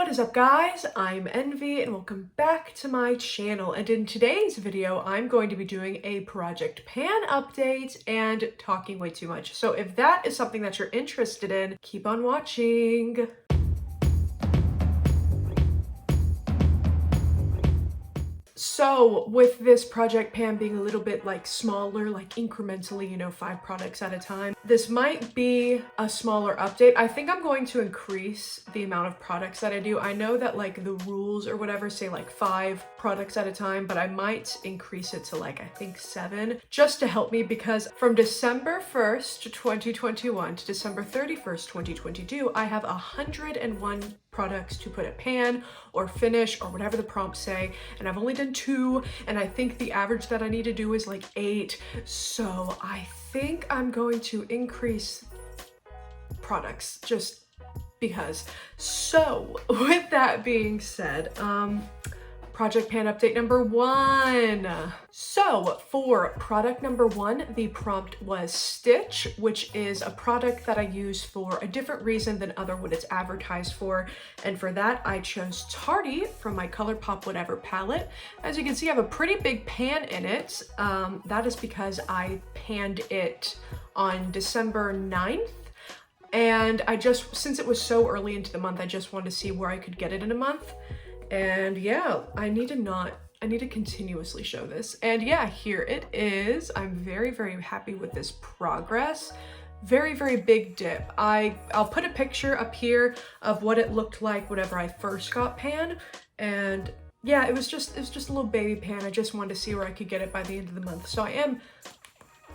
What is up, guys? I'm Envy and welcome back to my channel, and in today's video I'm going to be doing a project pan update and talking way too much. So if that is something that you're interested in, keep on watching. So with this project pan being a little bit like smaller, like incrementally, 5 products at a time, this might be a smaller update. I think I'm going to increase the amount of products that I do. I know that like the rules or whatever say like 5 products at a time, but I might increase it to like, I think 7, just to help me, because from December 1st, 2021 to December 31st, 2022, I have 101 products to put a pan or finish or whatever the prompts say, and I've only done 2, and I think the average that I need to do is like 8. So I think I'm going to increase products just because. So with that being said, project pan update number 1. So for product number 1, the prompt was Stitch, which is a product that I use for a different reason than other what it's advertised for. And for that, I chose Tardy from my Colourpop Whatever palette. As you can see, I have a pretty big pan in it. That is because I panned it on December 9th. And since it was so early into the month, I just wanted to see where I could get it in a month. And yeah, I need to continuously show this. And yeah, here it is. I'm very, very happy with this progress. Very, very big dip. I'll put a picture up here of what it looked like whenever I first got pan. And yeah, it was just a little baby pan. I just wanted to see where I could get it by the end of the month. So I am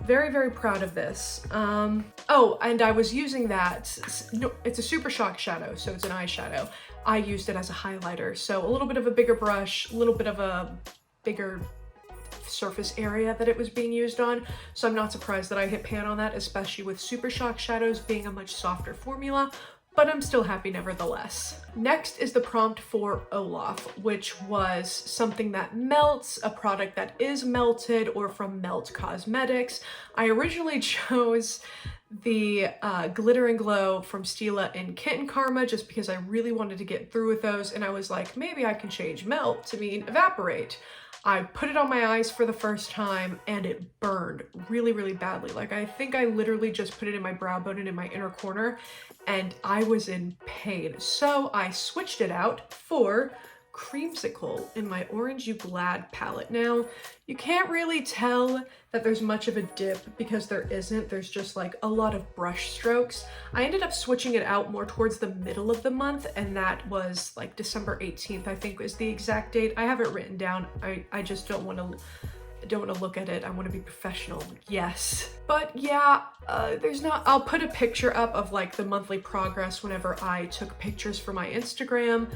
very, very proud of this. Oh, and I was using that. No, it's a Super Shock shadow, so it's an eyeshadow. I used it as a highlighter, so a little bit of a bigger brush, a little bit of a bigger surface area that it was being used on. So I'm not surprised that I hit pan on that, especially with Super Shock shadows being a much softer formula, but I'm still happy nevertheless. Next is the prompt for Olaf, which was something that melts, a product that is melted, or from Melt Cosmetics. I originally chose the Glitter and Glow from Stila and Kitten Karma just because I really wanted to get through with those, and I was like, maybe I can change melt to mean evaporate. I put it on my eyes for the first time and it burned really, really badly. Like, I think I literally just put it in my brow bone and in my inner corner, and I was in pain. So I switched it out for Creamsicle in my Orange You Glad palette. Now, you can't really tell that there's much of a dip because there isn't. There's just like a lot of brush strokes. I ended up switching it out more towards the middle of the month, and that was like December 18th, I think was the exact date. I have it written down. I just don't want to look at it. I want to be professional. Yes. But yeah, I'll put a picture up of like the monthly progress whenever I took pictures for my Instagram.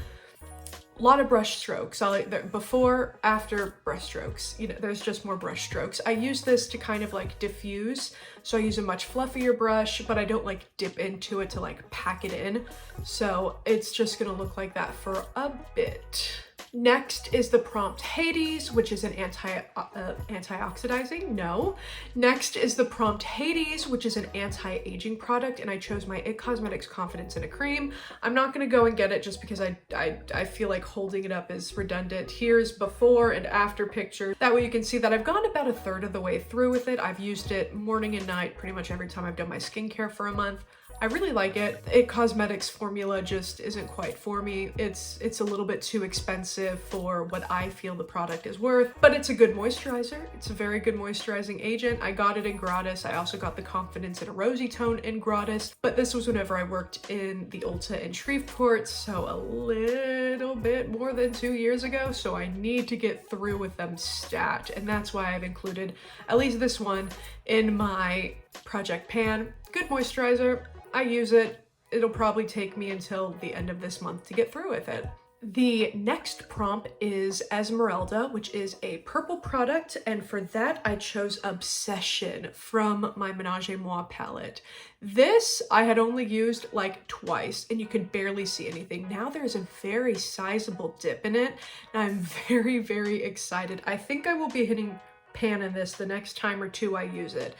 A lot of brush strokes. Before, after brush strokes, there's just more brush strokes. I use this to kind of like diffuse, so I use a much fluffier brush, but I don't like dip into it to like pack it in, so it's just gonna look like that for a bit. Next is the prompt Hades, which is an anti-oxidizing. No. Next is the prompt Hades, which is an anti-aging product, and I chose my IT Cosmetics Confidence in a Cream. I'm not gonna go and get it just because I feel like holding it up is redundant. Here's before and after picture. That way you can see that I've gone about 1/3 of the way through with it. I've used it morning and night pretty much every time I've done my skincare for a month. I really like it. IT Cosmetics formula just isn't quite for me. It's a little bit too expensive for what I feel the product is worth, but it's a good moisturizer. It's a very good moisturizing agent. I got it in gratis. I also got the Confidence in a Rosy Tone in gratis, but this was whenever I worked in the Ulta in Shreveport, so a little bit more than 2 years ago, so I need to get through with them stat, and that's why I've included at least this one in my project pan. Good moisturizer. I use it. It'll probably take me until the end of this month to get through with it. The next prompt is Esmerelda, which is a purple product, and for that I chose Obsession from my Menage Muah palette. This I had only used like twice, and you could barely see anything. Now there's a very sizable dip in it, and I'm very, very excited. I think I will be hitting pan in this the next time or 2 I use it,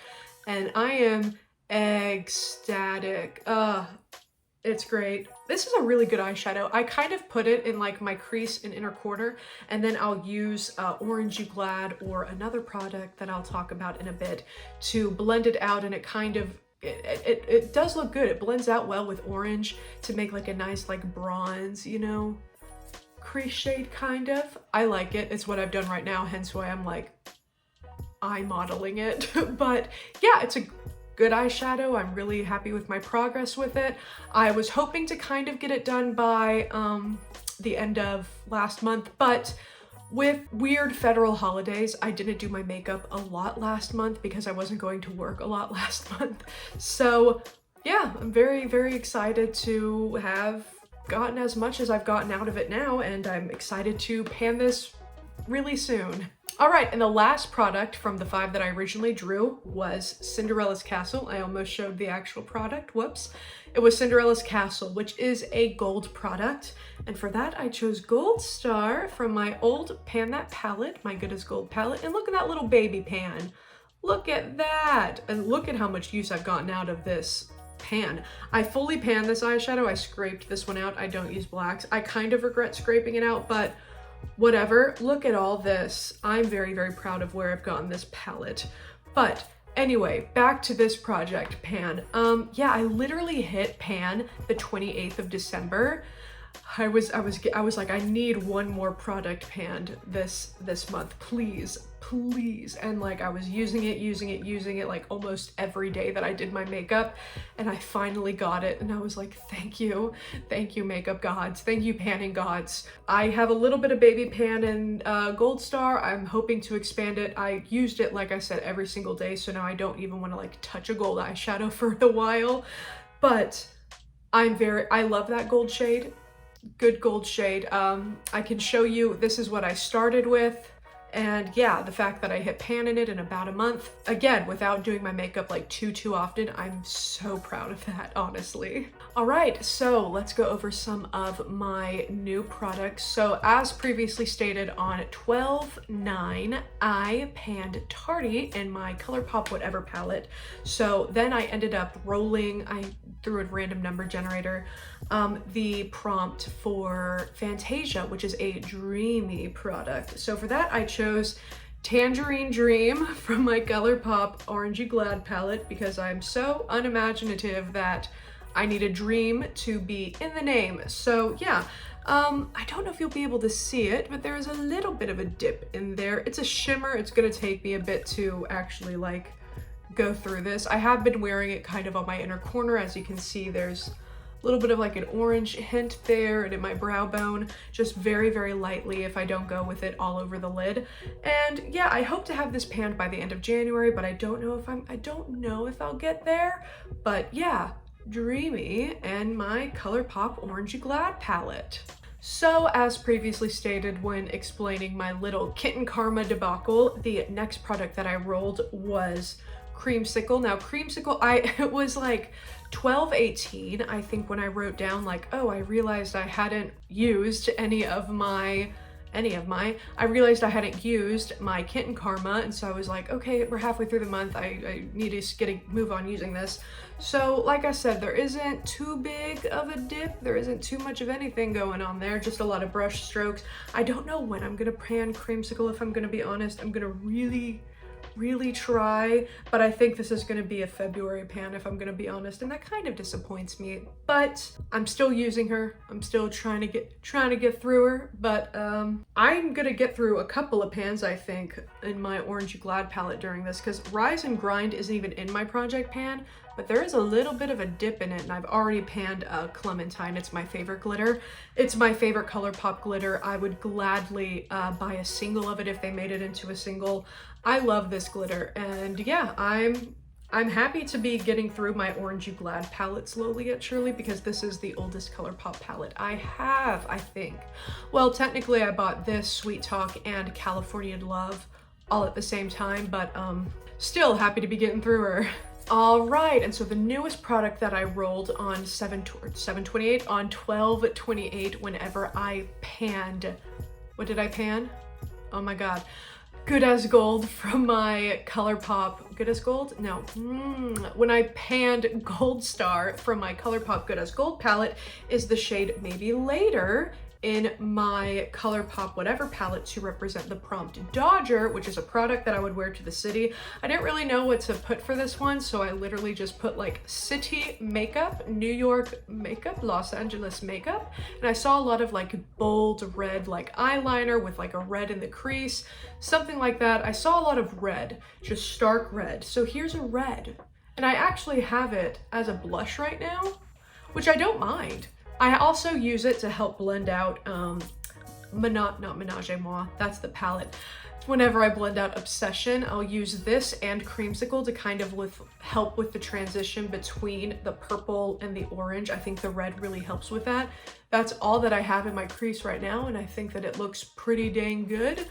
and I am ecstatic. It's great. This is a really good eyeshadow. I kind of put it in like my crease and inner corner, and then I'll use Orangey Glad or another product that I'll talk about in a bit to blend it out, and it kind of, it does look good. It blends out well with orange to make like a nice like bronze, you know, crease shade kind of. I like it. It's what I've done right now, hence why I'm like eye modeling it. But yeah, it's a good eyeshadow. I'm really happy with my progress with it. I was hoping to kind of get it done by the end of last month, but with weird federal holidays, I didn't do my makeup a lot last month because I wasn't going to work a lot last month. So yeah, I'm very, very excited to have gotten as much as I've gotten out of it now, and I'm excited to pan this really soon. All right, and the last product from the 5 that I originally drew was Cinderella's Castle. I almost showed the actual product, whoops. It was Cinderella's Castle, which is a gold product. And for that, I chose Gold Star from my old Pan That palette, my Good as Gold palette. And look at that little baby pan. Look at that. And look at how much use I've gotten out of this pan. I fully panned this eyeshadow. I scraped this one out. I don't use blacks. I kind of regret scraping it out, but whatever. Look at all this. I'm very, very proud of where I've gotten this palette. But anyway, back to this project pan. Yeah, I literally hit pan the 28th of December. I was like, I need one more product panned this month, please. And like I was using it like almost every day that I did my makeup, and I finally got it, and I was like, thank you makeup gods, thank you panning gods. I have a little bit of baby pan and Gold Star. I'm hoping to expand it. I used it, like I said, every single day, so now I don't even want to like touch a gold eyeshadow for a while. But I love that gold shade. Good gold shade. I can show you, this is what I started with. And yeah, the fact that I hit pan in it in about a month, again, without doing my makeup like too often, I'm so proud of that, honestly. All right, so let's go over some of my new products. So as previously stated, on 12/9, I panned Tardy in my Colourpop Whatever palette. So then I ended up rolling, I threw a random number generator, the prompt for Fantasia, which is a dreamy product. So for that, I chose Tangerine Dream from my Colourpop Orangey Glad palette because I'm so unimaginative that I need a dream to be in the name. So yeah, I don't know if you'll be able to see it, but there is a little bit of a dip in there. It's a shimmer. It's gonna take me a bit to actually like go through this. I have been wearing it kind of on my inner corner. As you can see, there's a little bit of like an orange hint there, and in my brow bone, just very, very lightly if I don't go with it all over the lid. And yeah, I hope to have this panned by the end of January, but I don't know if I'll get there. But yeah, dreamy and my Colourpop Orangey Glad palette. So as previously stated when explaining my little kitten karma debacle, the next product that I rolled was Creamsicle. Now Creamsicle, it was like 12/18, I think, when I wrote down like, oh, I realized I hadn't used I realized I hadn't used my Kitten Karma, and so I was like, okay, we're halfway through the month, I need to move on using this. So like I said, there isn't too big of a dip, there isn't too much of anything going on there, just a lot of brush strokes. I don't know when I'm gonna pan Creamsicle, if I'm gonna be honest. I'm gonna really try, but I think this is going to be a February pan, if I'm going to be honest, and that kind of disappoints me. But I'm still using her. I'm still trying to get through her, but I'm going to get through a couple of pans, I think, in my Orangey Glad palette during this, because Rise and Grind isn't even in my project pan, but there is a little bit of a dip in it, and I've already panned Clementine. It's my favorite glitter. It's my favorite Colourpop glitter. I would gladly buy a single of it if they made it into a single. I love this glitter, and yeah, I'm happy to be getting through my Orangey Glad palette slowly yet surely, because this is the oldest Colourpop palette I have, I think. Well, technically I bought this, Sweet Talk, and California Love all at the same time, but still happy to be getting through her. All right, and so the newest product that I rolled on 7/28, on 12/28, whenever I panned, what did I pan? Oh my God. Good as Gold from my Colourpop Good as Gold? No. When I panned Gold Star from my Colourpop Good as Gold palette is the shade Maybe Later in my Colourpop whatever palette to represent the Prompt Dodger, which is a product that I would wear to the city. I didn't really know what to put for this one, so I literally just put like city makeup, New York makeup, Los Angeles makeup, and I saw a lot of like bold red like eyeliner with like a red in the crease, something like that. I saw a lot of red, just stark red. So here's a red, and I actually have it as a blush right now, which I don't mind. I also use it to help blend out, not Menage a Muah, that's the palette. Whenever I blend out Obsession, I'll use this and Creamsicle to kind of help with the transition between the purple and the orange. I think the red really helps with that. That's all that I have in my crease right now, and I think that it looks pretty dang good.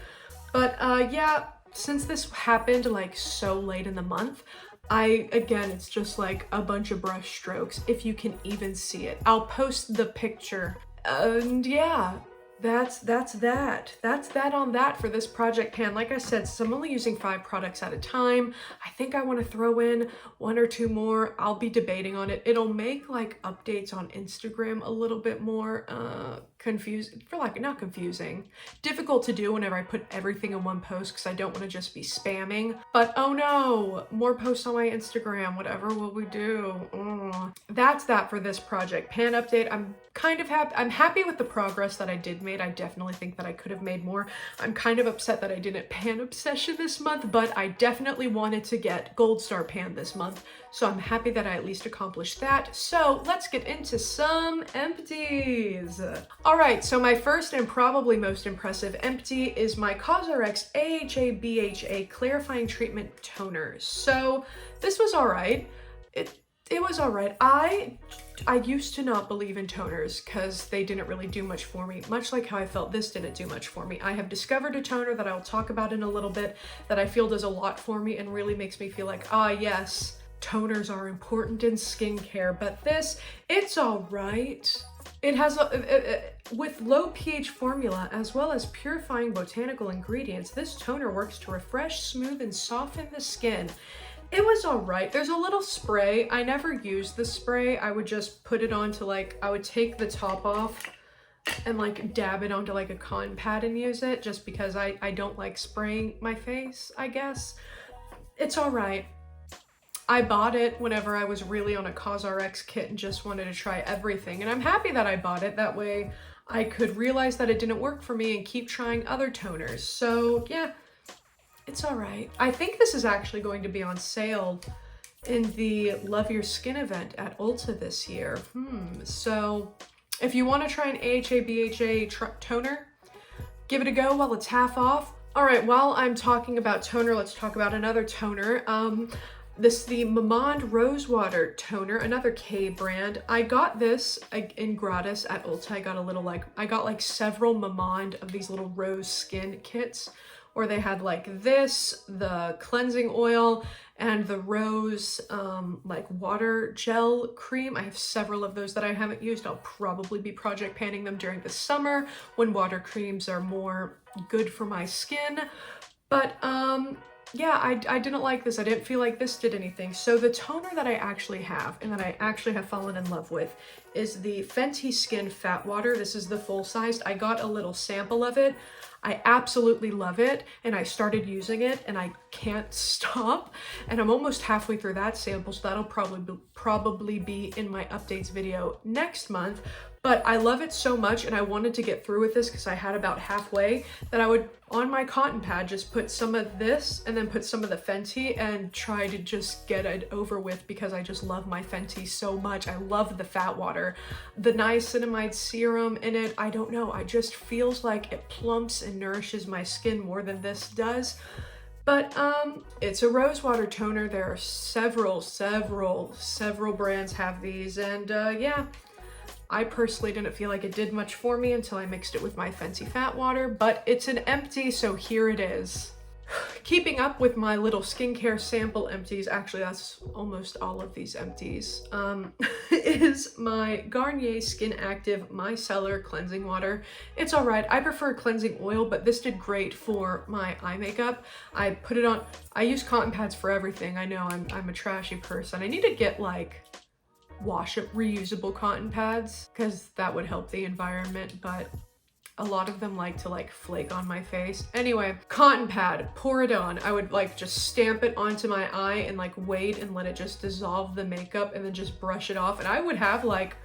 But yeah, since this happened like so late in the month, again, it's just like a bunch of brush strokes, if you can even see it. I'll post the picture. And yeah, that's that on that for this project pan. Like I said, since I'm only using 5 products at a time, I think I want to throw in 1 or 2 more. I'll be debating on it. It'll make like updates on Instagram a little bit more not confusing, difficult to do whenever I put everything in one post because I don't want to just be spamming. But oh no, more posts on my Instagram, whatever will we do? That's that for this project pan update. I'm happy with the progress that I did make. I definitely think that I could have made more. I'm kind of upset that I didn't pan Obsession this month, but I definitely wanted to get Gold Star pan this month, so I'm happy that I at least accomplished that. So let's get into some empties. All right, so my first and probably most impressive empty is my Cosrx AHA BHA Clarifying Treatment Toner. So this was all right. It was all right. I used to not believe in toners because they didn't really do much for me, much like how I felt this didn't do much for me. I have discovered a toner that I'll talk about in a little bit that I feel does a lot for me and really makes me feel like, yes, toners are important in skincare, but this, it's all right. It has, with low pH formula as well as purifying botanical ingredients, this toner works to refresh, smooth, and soften the skin. It was all right. There's a little spray. I never used the spray. I would just put it onto like, I would take the top off and like dab it onto like a cotton pad and use it just because I don't like spraying my face, I guess. It's all right. I bought it whenever I was really on a Cosrx kit and just wanted to try everything. And I'm happy that I bought it. That way I could realize that it didn't work for me and keep trying other toners. So yeah. It's all right. I think this is actually going to be on sale in the Love Your Skin event at Ulta this year. So if you want to try an AHA BHA toner, give it a go while it's half off. All right, while I'm talking about toner, let's talk about another toner. This is the Mamonde Rosewater toner, another K brand. I got this in gratis at Ulta. I got like several Mamonde of these little rose skin kits, or they had like this, the cleansing oil, and the rose like water gel cream. I have several of those that I haven't used. I'll probably be project panning them during the summer when water creams are more good for my skin. But yeah, I didn't like this. I didn't feel like this did anything. So the toner that I actually have and that I actually have fallen in love with is the Fenty Skin Fat Water. This is the full sized. I got a little sample of it. I absolutely love it, and I started using it and I can't stop, and I'm almost halfway through that sample, so that'll probably be in my updates video next month. But I love it so much, and I wanted to get through with this because I had about halfway, that I would, on my cotton pad, just put some of this and then put some of the Fenty and try to just get it over with because I just love my Fenty so much. I love the fat water. The niacinamide serum in it, I don't know, it just feels like it plumps and nourishes my skin more than this does. But it's a rosewater toner. There are several brands have these, and yeah. I personally didn't feel like it did much for me until I mixed it with my Fenty Fat Water, but it's an empty, so here it is. keeping up with my little skincare sample empties, actually that's almost all of these empties, is my Garnier Skin Active Micellar Cleansing Water. It's alright. I prefer cleansing oil, but this did great for my eye makeup. I put it on, I use cotton pads for everything. I know I'm a trashy person. I need to get like reusable cotton pads because that would help the environment, but a lot of them like to like flake on my face. Anyway, cotton pad, pour it on. I would like just stamp it onto my eye and like wait and let it just dissolve the makeup and then just brush it off. And I would have like,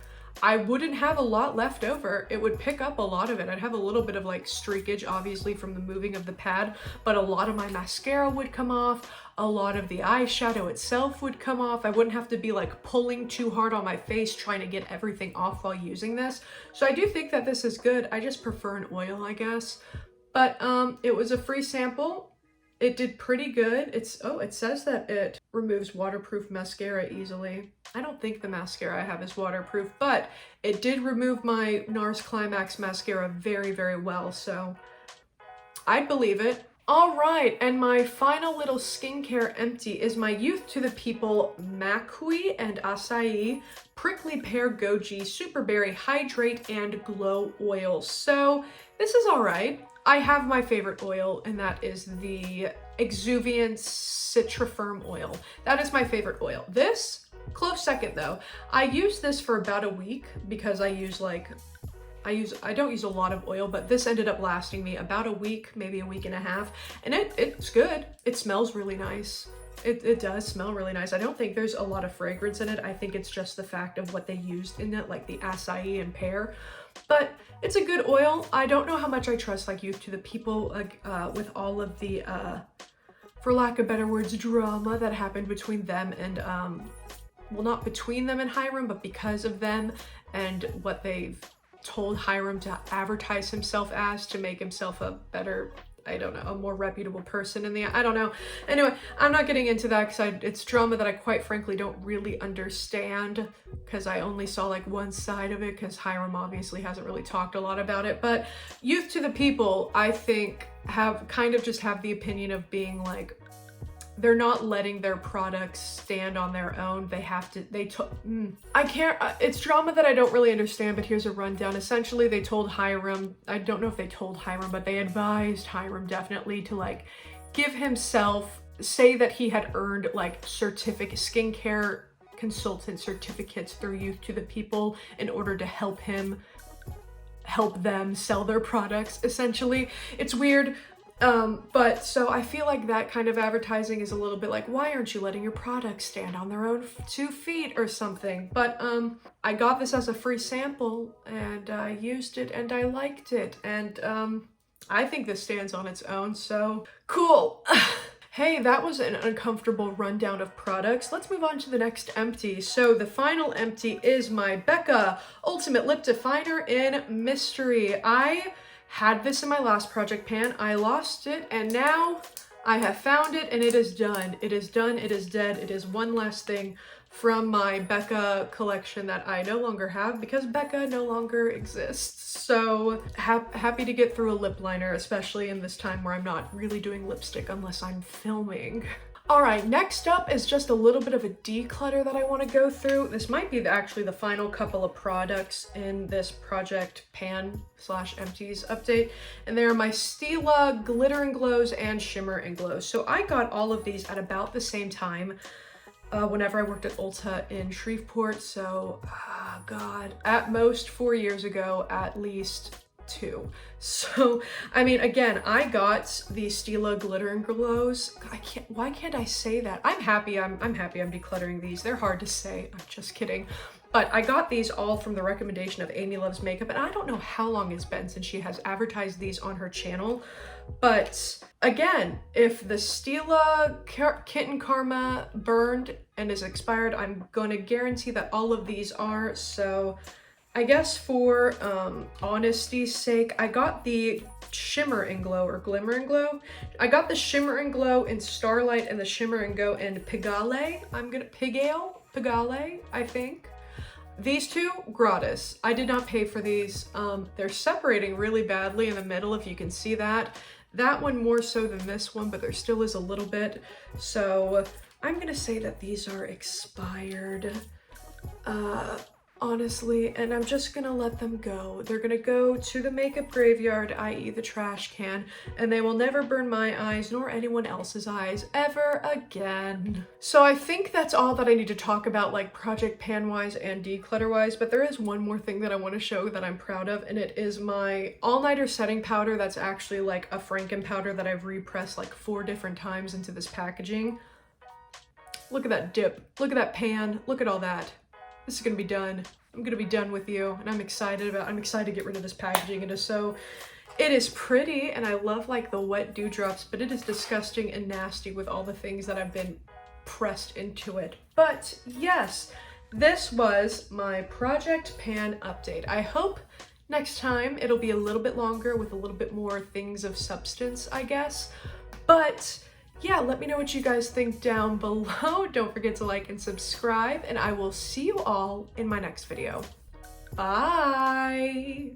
I wouldn't have a lot left over. It would pick up a lot of it. I'd have a little bit of like streakage, obviously from the moving of the pad, but a lot of my mascara would come off. A lot of the eyeshadow itself would come off. I wouldn't have to be like pulling too hard on my face trying to get everything off while using this. So I do think that this is good. I just prefer an oil, I guess. But it was a free sample. It did pretty good. It says that it removes waterproof mascara easily. I don't think the mascara I have is waterproof, but it did remove my NARS Climax mascara very, very well, so I'd believe it. All right, and my final little skincare empty is my Youth to the People Makui and Acai Prickly Pear Goji Super Berry Hydrate and Glow Oil. So this is all right. I have my favorite oil, and that is the Exuviance Citra Firm Oil. That is my favorite oil. This, close second though. I use this for about a week because I don't use a lot of oil, but this ended up lasting me about a week, maybe a week and a half, and it's good. It smells really nice. It does smell really nice. I don't think there's a lot of fragrance in it. I think it's just the fact of what they used in it, like the acai and pear. But it's a good oil. I don't know how much I trust like Youth to the People with all of the, for lack of better words, drama that happened between them and, well, not between them and Hiram, but because of them and what they've told Hiram to advertise himself as to make himself a better, I don't know, a more reputable person in the, I don't know. Anyway, I'm not getting into that because it's drama that I quite frankly don't really understand because I only saw like one side of it because Hiram obviously hasn't really talked a lot about it. But Youth to the People, I think, have kind of just have the opinion of being like, they're not letting their products stand on their own. They have to, I can't, it's drama that I don't really understand, but here's a rundown. Essentially, they told Hiram, I don't know if they told Hiram, but they advised Hiram definitely to like give himself, say that he had earned like skincare consultant certificates through Youth to the People in order to help them sell their products, essentially. It's weird. But so I feel like that kind of advertising is a little bit like, why aren't you letting your products stand on their own 2 feet or something? But, I got this as a free sample and I used it and I liked it. And, I think this stands on its own. So cool. Hey, that was an uncomfortable rundown of products. Let's move on to the next empty. So the final empty is my Becca Ultimate Lip Definer in Mystery. I had this in my last project pan. I lost it and now I have found it and it is done. It is done. It is dead. It is one last thing from my Becca collection that I no longer have because Becca no longer exists. So happy to get through a lip liner, especially in this time where I'm not really doing lipstick unless I'm filming. All right, next up is just a little bit of a declutter that I want to go through. This might be actually the final couple of products in this project pan / empties update. And they are my Stila Glitter and Glows and Shimmer and Glows. So I got all of these at about the same time whenever I worked at Ulta in Shreveport. So, God, at most 4 years ago, at least 2. So, I mean, again, I got the Stila Glitter and Glows. Why can't I say that? I'm happy I'm decluttering these. They're hard to say. I'm just kidding. But I got these all from the recommendation of Amy Loves Makeup, and I don't know how long it's been since she has advertised these on her channel. But again, if the Stila Kitten Karma burned and is expired, I'm going to guarantee that all of these are. So I guess for honesty's sake, I got the Shimmer and Glow or Glimmer and Glow. I got the Shimmer and Glow in Starlight and the Shimmer and Glow in Pigale. Pigale, I think. These two, gratis. I did not pay for these. They're separating really badly in the middle, if you can see that. That one more so than this one, but there still is a little bit. So I'm gonna say that these are expired, honestly, and I'm just gonna let them go. They're gonna go to the makeup graveyard, i.e. the trash can, and they will never burn my eyes nor anyone else's eyes ever again. So I think that's all that I need to talk about, like project pan wise and declutter wise, but there is one more thing that I want to show that I'm proud of, and it is my all-nighter setting powder. That's actually like a Franken powder that I've repressed like 4 different times into this packaging. Look at that dip, look at that pan, look at all that. This is gonna be done. I'm gonna be done with you, and I'm excited to get rid of this packaging. It is pretty, and I love like the wet dewdrops, but it is disgusting and nasty with all the things that have been pressed into it. But yes, this was my project pan update. I hope next time it'll be a little bit longer with a little bit more things of substance, I guess. But yeah, let me know what you guys think down below. Don't forget to like and subscribe, and I will see you all in my next video. Bye!